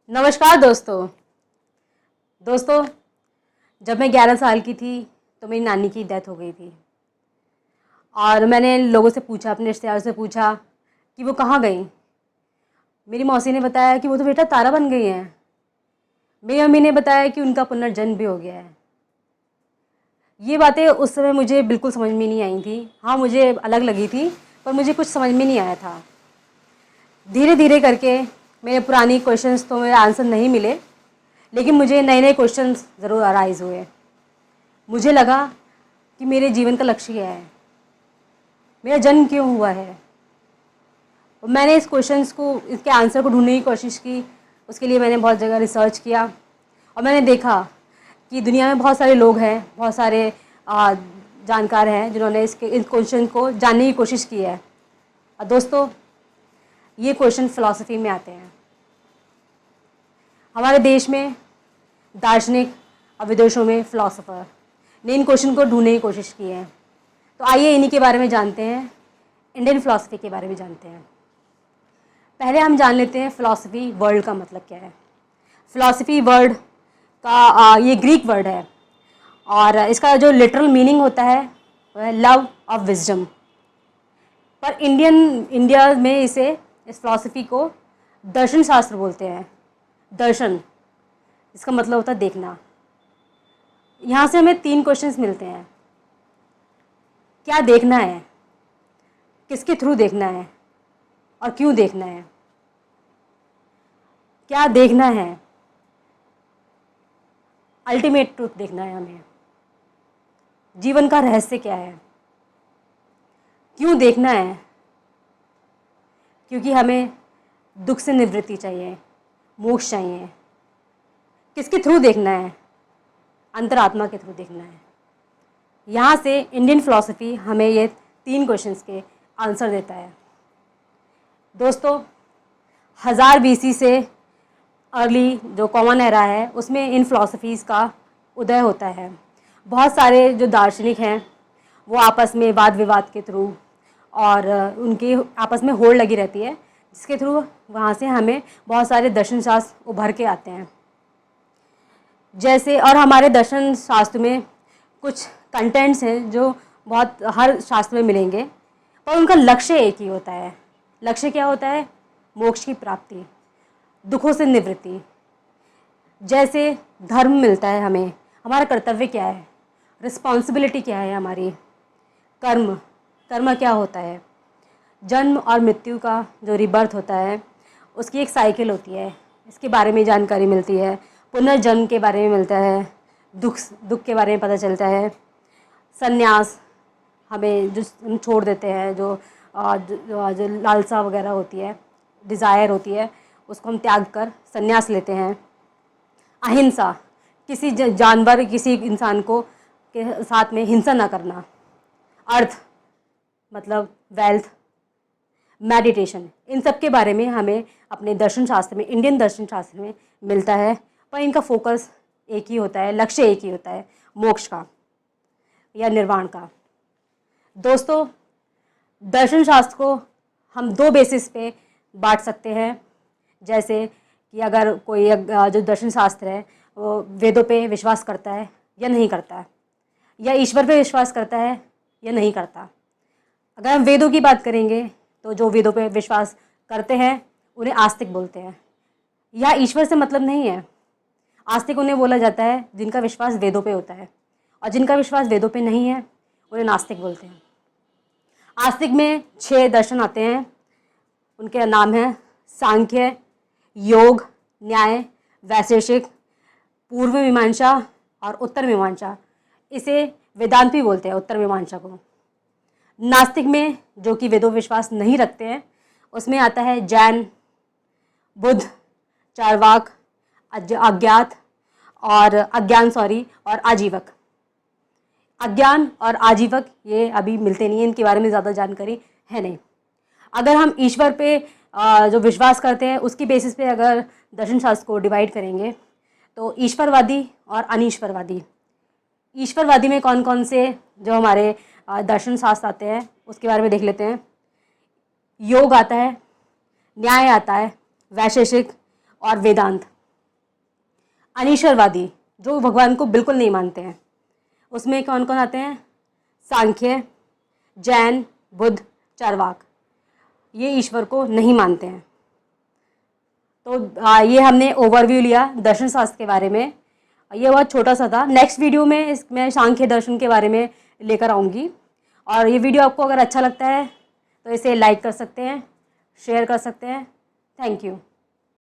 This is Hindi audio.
नमस्कार दोस्तों। जब मैं 11 साल की थी तो मेरी नानी की डेथ हो गई थी और मैंने लोगों से पूछा, अपने रिश्तेदारों से पूछा कि वो कहाँ गई। मेरी मौसी ने बताया कि वो तो बेटा तारा बन गई हैं। मेरी मम्मी ने बताया कि उनका पुनर्जन्म भी हो गया है। ये बातें उस समय मुझे बिल्कुल समझ में नहीं आई थी। हाँ, मुझे अलग लगी थी, पर मुझे कुछ समझ में नहीं आया था। धीरे धीरे करके मेरे पुरानी क्वेश्चंस तो मेरे आंसर नहीं मिले, लेकिन मुझे नए नए क्वेश्चंस ज़रूर अराइज हुए। मुझे लगा कि मेरे जीवन का लक्ष्य क्या है, मेरा जन्म क्यों हुआ है। और मैंने इस क्वेश्चंस को, इसके आंसर को ढूंढने की कोशिश की। उसके लिए मैंने बहुत जगह रिसर्च किया और मैंने देखा कि दुनिया में बहुत सारे लोग हैं, बहुत सारे जानकार हैं जिन्होंने इस क्वेश्चन को जानने की कोशिश की है। और दोस्तों, ये क्वेश्चन फ़िलासफ़ी में आते हैं। हमारे देश में दार्शनिक और विदेशों में फ़िलासफ़र ने इन क्वेश्चन को ढूंढने की कोशिश की है। तो आइए इन्हीं के बारे में जानते हैं, इंडियन फ़िलासफ़ी के बारे में जानते हैं। पहले हम जान लेते हैं फ़िलासफ़ी वर्ड का मतलब क्या है। फ़िलासफ़ी वर्ड का ये ग्रीक वर्ड है और इसका जो लिटरल मीनिंग होता है वह लव ऑफ विजडम। पर इंडिया में इस फ़िलासफ़ी को दर्शन शास्त्र बोलते हैं। दर्शन, इसका मतलब होता है देखना। यहाँ से हमें 3 क्वेश्चंस मिलते हैं। क्या देखना है, किसके थ्रू देखना है और क्यों देखना है। क्या देखना है, अल्टीमेट ट्रूथ देखना है हमें। जीवन का रहस्य क्या है। क्यों देखना है, क्योंकि हमें दुख से निवृत्ति चाहिए, मोक्ष चाहिए। किसके थ्रू देखना है, अंतरात्मा के थ्रू देखना है। यहाँ से इंडियन फ़िलासफ़ी हमें ये 3 क्वेश्चंस के आंसर देता है। दोस्तों, 1000 BC से अर्ली जो कॉमन एरा है उसमें इन फ़िलासफ़ीज़ का उदय होता है। बहुत सारे जो दार्शनिक हैं वो आपस में वाद विवाद के थ्रू और उनकी आपस में होड़ लगी रहती है, जिसके थ्रू वहाँ से हमें बहुत सारे दर्शन शास्त्र उभर के आते हैं। जैसे, और हमारे दर्शन शास्त्र में कुछ कंटेंट्स हैं जो बहुत हर शास्त्र में मिलेंगे, पर उनका लक्ष्य एक ही होता है। लक्ष्य क्या होता है? मोक्ष की प्राप्ति, दुखों से निवृत्ति। जैसे धर्म मिलता है हमें, हमारा कर्तव्य क्या है, रिस्पॉन्सिबिलिटी क्या है हमारी, कर्म क्या होता है, जन्म और मृत्यु का जो रिबर्थ होता है उसकी एक साइकिल होती है, इसके बारे में जानकारी मिलती है। पुनर्जन्म के बारे में मिलता है, दुख के बारे में पता चलता है। संन्यास, हमें जो हम छोड़ देते हैं, जो लालसा वगैरह होती है, डिज़ायर होती है, उसको हम त्याग कर संन्यास लेते हैं। अहिंसा, किसी जानवर, किसी इंसान को के साथ में हिंसा ना करना। अर्थ मतलब वेल्थ, मेडिटेशन, इन सब के बारे में हमें अपने दर्शन शास्त्र में, इंडियन दर्शन शास्त्र में मिलता है। पर इनका फोकस एक ही होता है, लक्ष्य एक ही होता है, मोक्ष का या निर्वाण का। दोस्तों, दर्शन शास्त्र को हम 2 बेसिस पे बांट सकते हैं। जैसे कि अगर कोई जो दर्शन शास्त्र है वो वेदों पे विश्वास करता है या नहीं करता, या ईश्वर पे विश्वास करता है या नहीं करता। अगर हम वेदों की बात करेंगे तो जो वेदों पे विश्वास करते हैं उन्हें आस्तिक बोलते हैं। यह ईश्वर से मतलब नहीं है। आस्तिक उन्हें बोला जाता है जिनका विश्वास वेदों पे होता है, और जिनका विश्वास वेदों पे नहीं है उन्हें नास्तिक बोलते हैं। आस्तिक में 6 दर्शन आते हैं। उनके नाम हैं सांख्य, योग, न्याय, वैशेषिक, पूर्व मीमांसा और उत्तर मीमांसा। इसे वेदांत भी बोलते हैं, उत्तर मीमांसा को। नास्तिक में, जो कि वेदों विश्वास नहीं रखते हैं, उसमें आता है जैन, बुद्ध, चारवाक, अज्ञात और और आजीवक। अज्ञान और आजीवक ये अभी मिलते नहीं हैं, इनके बारे में ज़्यादा जानकारी है नहीं। अगर हम ईश्वर पे जो विश्वास करते हैं उसकी बेसिस पे अगर दर्शन शास्त्र को डिवाइड करेंगे तो ईश्वरवादी और अनीश्वरवादी। ईश्वरवादी में कौन कौन से जो हमारे दर्शन शास्त्र आते हैं उसके बारे में देख लेते हैं। योग आता है, न्याय आता है, वैशेषिक और वेदांत। अनीश्वरवादी, जो भगवान को बिल्कुल नहीं मानते हैं। उसमें कौन कौन आते हैं? सांख्य, जैन, बुद्ध, चार्वाक, ये ईश्वर को नहीं मानते हैं। तो ये हमने ओवरव्यू लिया दर्शन शास्त्र के बारे में। ये बहुत छोटा सा था। नेक्स्ट वीडियो में मैं सांख्य दर्शन के बारे में लेकर आऊँगी। और ये वीडियो आपको अगर अच्छा लगता है तो इसे लाइक कर सकते हैं, शेयर कर सकते हैं। Thank you.